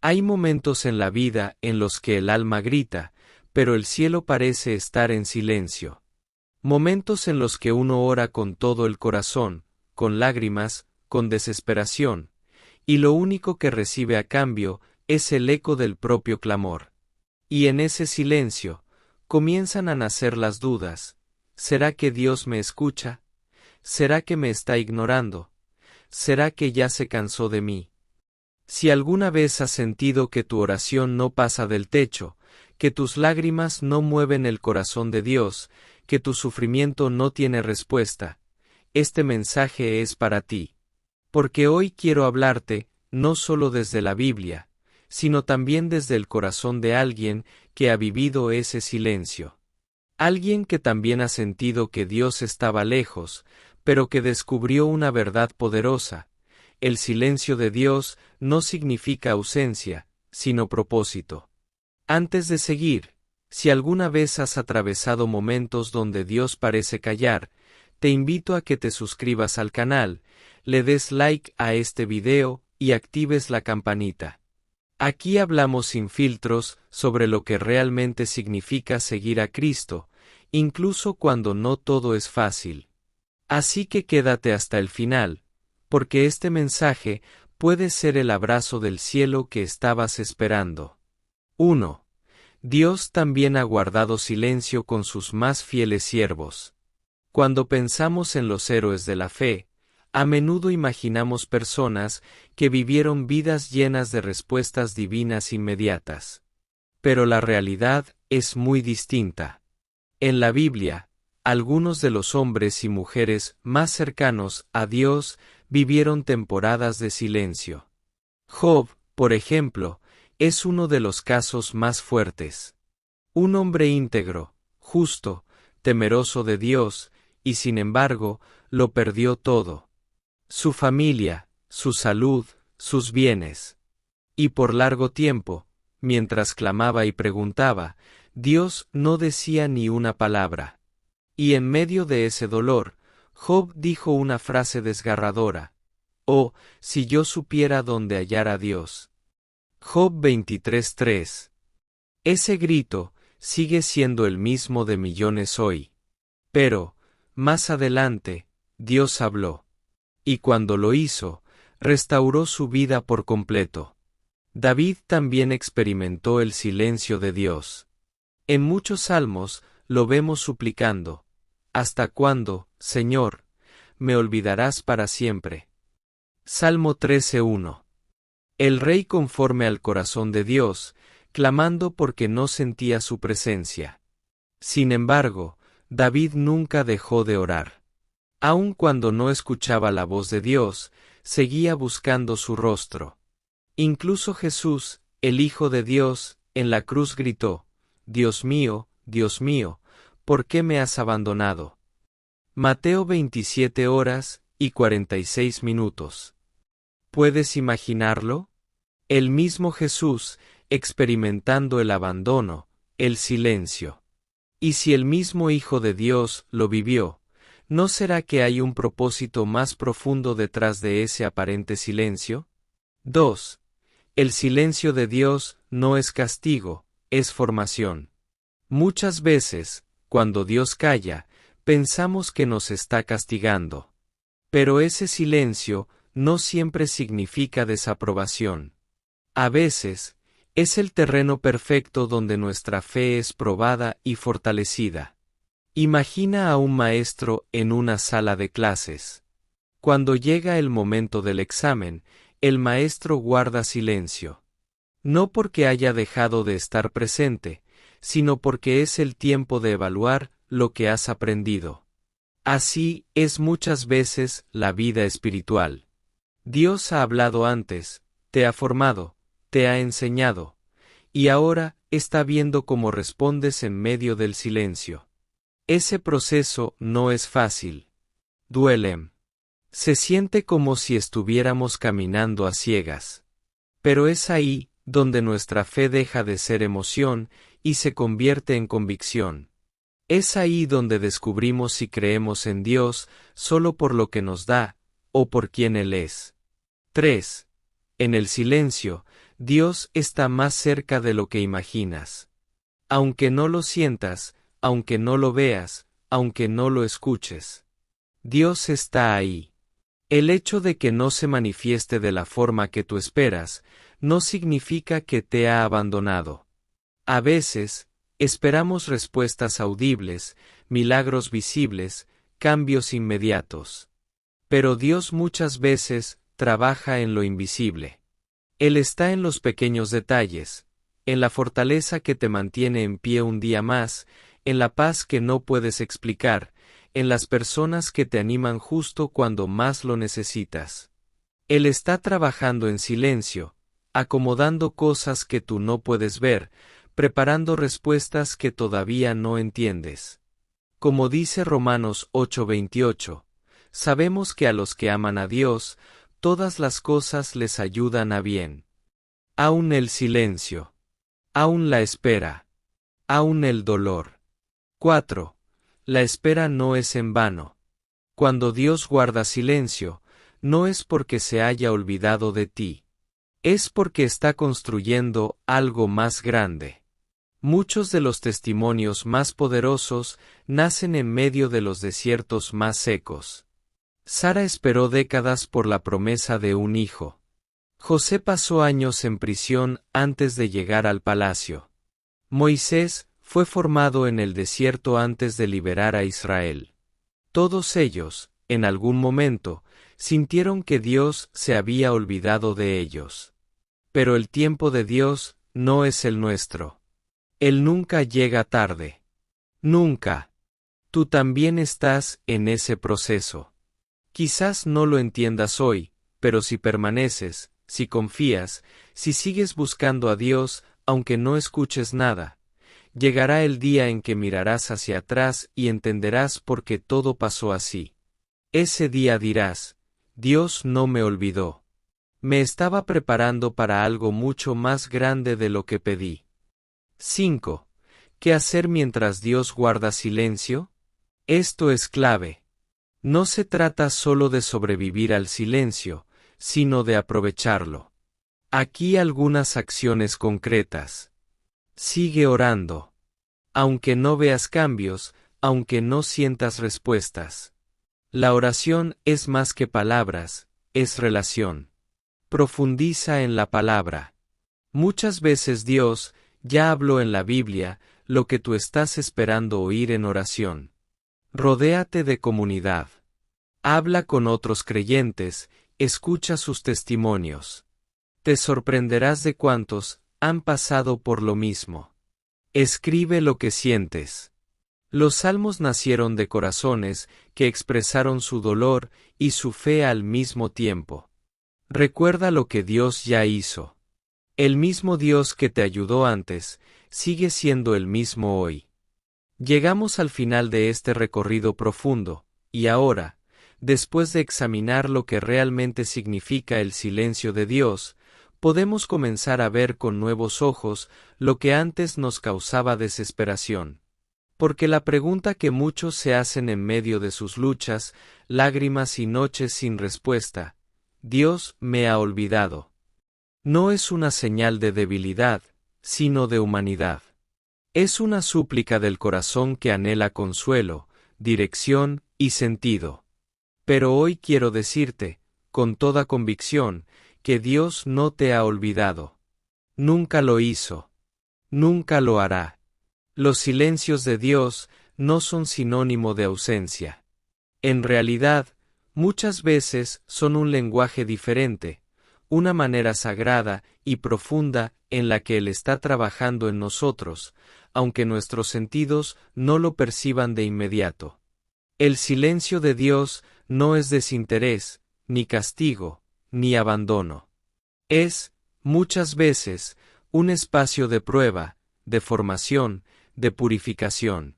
Hay momentos en la vida en los que el alma grita, pero el cielo parece estar en silencio. Momentos en los que uno ora con todo el corazón, con lágrimas, con desesperación, y lo único que recibe a cambio es el eco del propio clamor. Y en ese silencio, comienzan a nacer las dudas. ¿Será que Dios me escucha? ¿Será que me está ignorando? ¿Será que ya se cansó de mí? Si alguna vez has sentido que tu oración no pasa del techo, que tus lágrimas no mueven el corazón de Dios, que tu sufrimiento no tiene respuesta, este mensaje es para ti. Porque hoy quiero hablarte, no solo desde la Biblia, sino también desde el corazón de alguien que ha vivido ese silencio. Alguien que también ha sentido que Dios estaba lejos, pero que descubrió una verdad poderosa. El silencio de Dios no significa ausencia, sino propósito. Antes de seguir, si alguna vez has atravesado momentos donde Dios parece callar, te invito a que te suscribas al canal, le des like a este video y actives la campanita. Aquí hablamos sin filtros sobre lo que realmente significa seguir a Cristo, incluso cuando no todo es fácil. Así que quédate hasta el final, porque este mensaje puede ser el abrazo del cielo que estabas esperando. 1. Dios también ha guardado silencio con sus más fieles siervos. Cuando pensamos en los héroes de la fe, a menudo imaginamos personas que vivieron vidas llenas de respuestas divinas inmediatas. Pero la realidad es muy distinta. En la Biblia, algunos de los hombres y mujeres más cercanos a Dios vivieron temporadas de silencio. Job, por ejemplo, es uno de los casos más fuertes. Un hombre íntegro, justo, temeroso de Dios, y sin embargo, lo perdió todo. Su familia, su salud, sus bienes. Y por largo tiempo, mientras clamaba y preguntaba, Dios no decía ni una palabra. Y en medio de ese dolor, Job dijo una frase desgarradora: «Oh, si yo supiera dónde hallar a Dios». Job 23:3. Ese grito sigue siendo el mismo de millones hoy. Pero, más adelante, Dios habló. Y cuando lo hizo, restauró su vida por completo. David también experimentó el silencio de Dios. En muchos salmos lo vemos suplicando: «¿Hasta cuándo, Señor, me olvidarás para siempre?». Salmo 13:1. El rey conforme al corazón de Dios, clamando porque no sentía su presencia. Sin embargo, David nunca dejó de orar. Aun cuando no escuchaba la voz de Dios, seguía buscando su rostro. Incluso Jesús, el Hijo de Dios, en la cruz gritó: Dios mío, ¿por qué me has abandonado? Mateo 27:46. ¿Puedes imaginarlo? El mismo Jesús, experimentando el abandono, el silencio. Y si el mismo Hijo de Dios lo vivió, ¿no será que hay un propósito más profundo detrás de ese aparente silencio? 2. El silencio de Dios no es castigo, es formación. Muchas veces, cuando Dios calla, pensamos que nos está castigando. Pero ese silencio no siempre significa desaprobación. A veces, es el terreno perfecto donde nuestra fe es probada y fortalecida. Imagina a un maestro en una sala de clases. Cuando llega el momento del examen, el maestro guarda silencio. No porque haya dejado de estar presente, sino porque es el tiempo de evaluar lo que has aprendido. Así es muchas veces la vida espiritual. Dios ha hablado antes, te ha formado, te ha enseñado, y ahora está viendo cómo respondes en medio del silencio. Ese proceso no es fácil. Duele. Se siente como si estuviéramos caminando a ciegas. Pero es ahí donde nuestra fe deja de ser emoción y se convierte en convicción. Es ahí donde descubrimos si creemos en Dios solo por lo que nos da, o por quien Él es. 3. En el silencio, Dios está más cerca de lo que imaginas. Aunque no lo sientas, aunque no lo veas, aunque no lo escuches. Dios está ahí. El hecho de que no se manifieste de la forma que tú esperas, no significa que te ha abandonado. A veces, esperamos respuestas audibles, milagros visibles, cambios inmediatos. Pero Dios muchas veces trabaja en lo invisible. Él está en los pequeños detalles, en la fortaleza que te mantiene en pie un día más, en la paz que no puedes explicar, en las personas que te animan justo cuando más lo necesitas. Él está trabajando en silencio, acomodando cosas que tú no puedes ver, preparando respuestas que todavía no entiendes. Como dice Romanos 8:28, sabemos que a los que aman a Dios, todas las cosas les ayudan a bien. Aún el silencio. Aún la espera. Aún el dolor. 4. La espera no es en vano. Cuando Dios guarda silencio, no es porque se haya olvidado de ti. Es porque está construyendo algo más grande. Muchos de los testimonios más poderosos nacen en medio de los desiertos más secos. Sara esperó décadas por la promesa de un hijo. José pasó años en prisión antes de llegar al palacio. Moisés fue formado en el desierto antes de liberar a Israel. Todos ellos, en algún momento, sintieron que Dios se había olvidado de ellos. Pero el tiempo de Dios no es el nuestro. Él nunca llega tarde. Nunca. Tú también estás en ese proceso. Quizás no lo entiendas hoy, pero si permaneces, si confías, si sigues buscando a Dios, aunque no escuches nada, llegará el día en que mirarás hacia atrás y entenderás por qué todo pasó así. Ese día dirás, Dios no me olvidó. Me estaba preparando para algo mucho más grande de lo que pedí. 5. ¿Qué hacer mientras Dios guarda silencio? Esto es clave. No se trata solo de sobrevivir al silencio, sino de aprovecharlo. Aquí algunas acciones concretas. Sigue orando. Aunque no veas cambios, aunque no sientas respuestas. La oración es más que palabras, es relación. Profundiza en la palabra. Muchas veces Dios ya habló en la Biblia lo que tú estás esperando oír en oración. Rodéate de comunidad. Habla con otros creyentes, escucha sus testimonios. Te sorprenderás de cuántos han pasado por lo mismo. Escribe lo que sientes. Los salmos nacieron de corazones que expresaron su dolor y su fe al mismo tiempo. Recuerda lo que Dios ya hizo. El mismo Dios que te ayudó antes, sigue siendo el mismo hoy. Llegamos al final de este recorrido profundo, y ahora, después de examinar lo que realmente significa el silencio de Dios, podemos comenzar a ver con nuevos ojos lo que antes nos causaba desesperación. Porque la pregunta que muchos se hacen en medio de sus luchas, lágrimas y noches sin respuesta, ¿Dios me ha olvidado? No es una señal de debilidad, sino de humanidad. Es una súplica del corazón que anhela consuelo, dirección y sentido. Pero hoy quiero decirte, con toda convicción, que Dios no te ha olvidado. Nunca lo hizo. Nunca lo hará. Los silencios de Dios no son sinónimo de ausencia. En realidad, muchas veces son un lenguaje diferente, una manera sagrada y profunda en la que Él está trabajando en nosotros, aunque nuestros sentidos no lo perciban de inmediato. El silencio de Dios no es desinterés, ni castigo, ni abandono. Es, muchas veces, un espacio de prueba, de formación, de purificación.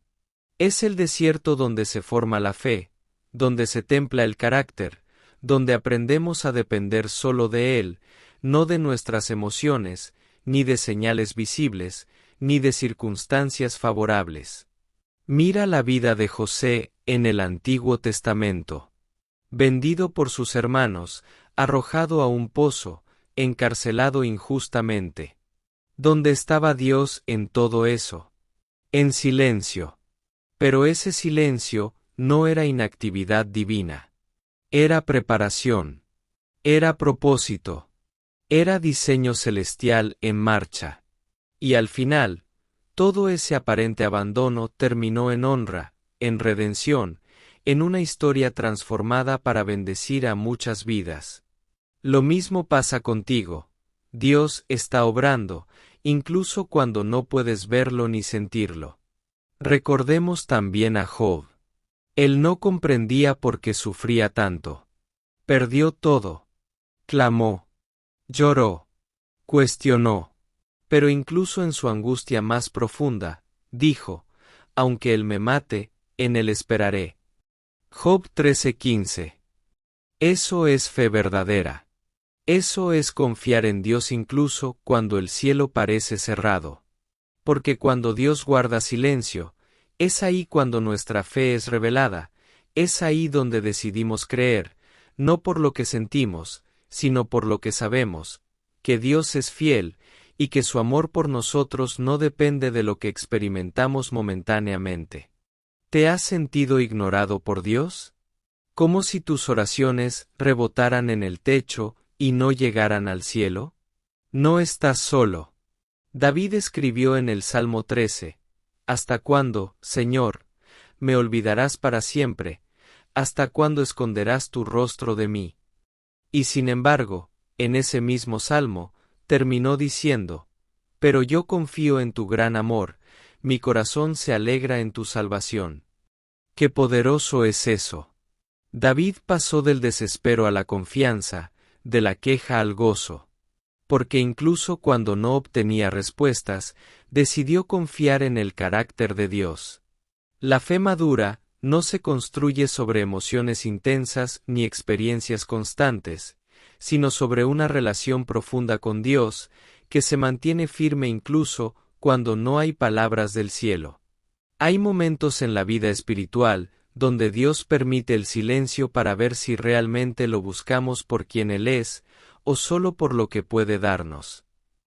Es el desierto donde se forma la fe, donde se templa el carácter, donde aprendemos a depender solo de Él, no de nuestras emociones, ni de señales visibles, ni de circunstancias favorables. Mira la vida de José en el Antiguo Testamento. Vendido por sus hermanos, arrojado a un pozo, encarcelado injustamente. ¿Dónde estaba Dios en todo eso? En silencio. Pero ese silencio no era inactividad divina. Era preparación. Era propósito. Era diseño celestial en marcha. Y al final, todo ese aparente abandono terminó en honra, en redención, en una historia transformada para bendecir a muchas vidas. Lo mismo pasa contigo. Dios está obrando, incluso cuando no puedes verlo ni sentirlo. Recordemos también a Job. Él no comprendía por qué sufría tanto. Perdió todo. Clamó. Lloró. Cuestionó. Pero incluso en su angustia más profunda, dijo, aunque él me mate, en él esperaré. Job 13:15. Eso es fe verdadera. Eso es confiar en Dios incluso cuando el cielo parece cerrado. Porque cuando Dios guarda silencio, es ahí cuando nuestra fe es revelada, es ahí donde decidimos creer, no por lo que sentimos, sino por lo que sabemos, que Dios es fiel, y que su amor por nosotros no depende de lo que experimentamos momentáneamente. ¿Te has sentido ignorado por Dios? ¿Como si tus oraciones rebotaran en el techo y no llegaran al cielo? No estás solo. David escribió en el Salmo 13, ¿hasta cuándo, Señor, me olvidarás para siempre? ¿Hasta cuándo esconderás tu rostro de mí? Y sin embargo, en ese mismo salmo, terminó diciendo, pero yo confío en tu gran amor, mi corazón se alegra en tu salvación. ¡Qué poderoso es eso! David pasó del desespero a la confianza, de la queja al gozo. Porque incluso cuando no obtenía respuestas, decidió confiar en el carácter de Dios. La fe madura no se construye sobre emociones intensas ni experiencias constantes, sino sobre una relación profunda con Dios, que se mantiene firme incluso cuando no hay palabras del cielo. Hay momentos en la vida espiritual donde Dios permite el silencio para ver si realmente lo buscamos por quien Él es, o solo por lo que puede darnos.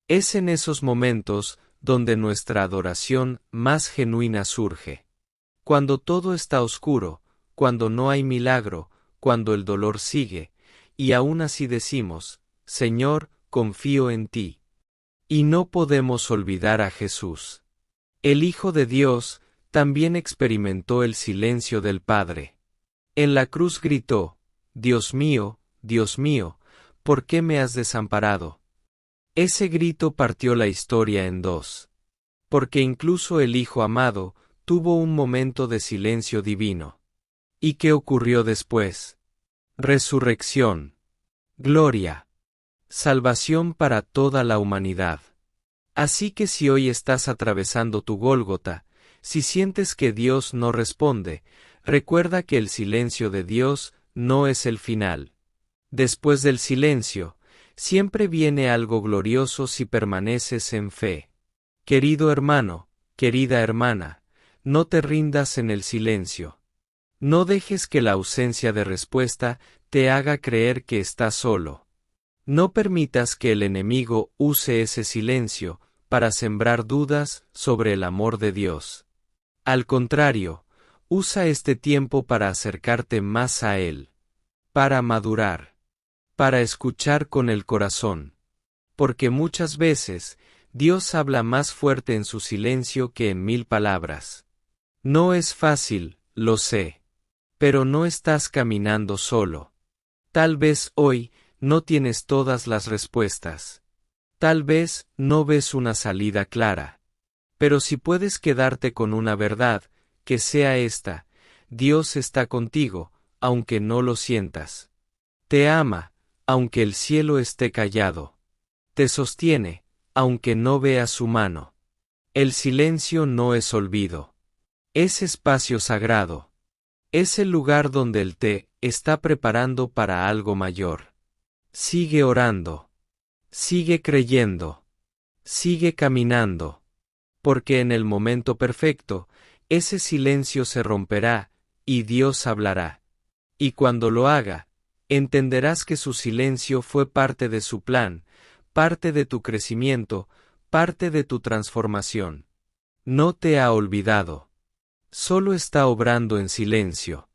Es en esos momentos donde nuestra adoración más genuina surge. Cuando todo está oscuro, cuando no hay milagro, cuando el dolor sigue, y aún así decimos, Señor, confío en ti. Y no podemos olvidar a Jesús. El Hijo de Dios también experimentó el silencio del Padre. En la cruz gritó, Dios mío, ¿por qué me has desamparado? Ese grito partió la historia en dos. Porque incluso el Hijo amado tuvo un momento de silencio divino. ¿Y qué ocurrió después? Resurrección. Gloria. Salvación para toda la humanidad. Así que si hoy estás atravesando tu Gólgota, si sientes que Dios no responde, recuerda que el silencio de Dios no es el final. Después del silencio, siempre viene algo glorioso si permaneces en fe. Querido hermano, querida hermana, no te rindas en el silencio. No dejes que la ausencia de respuesta te haga creer que estás solo. No permitas que el enemigo use ese silencio para sembrar dudas sobre el amor de Dios. Al contrario, usa este tiempo para acercarte más a Él. Para madurar. Para escuchar con el corazón. Porque muchas veces, Dios habla más fuerte en su silencio que en 1000 palabras. No es fácil, lo sé. Pero no estás caminando solo. Tal vez hoy no tienes todas las respuestas. Tal vez no ves una salida clara. Pero si puedes quedarte con una verdad, que sea esta: Dios está contigo, aunque no lo sientas. Te ama, aunque el cielo esté callado. Te sostiene, aunque no veas su mano. El silencio no es olvido. Es espacio sagrado. Es el lugar donde Él te está preparando para algo mayor. Sigue orando. Sigue creyendo. Sigue caminando. Porque en el momento perfecto, ese silencio se romperá, y Dios hablará. Y cuando lo haga, entenderás que su silencio fue parte de su plan, parte de tu crecimiento, parte de tu transformación. No te ha olvidado. Solo está obrando en silencio.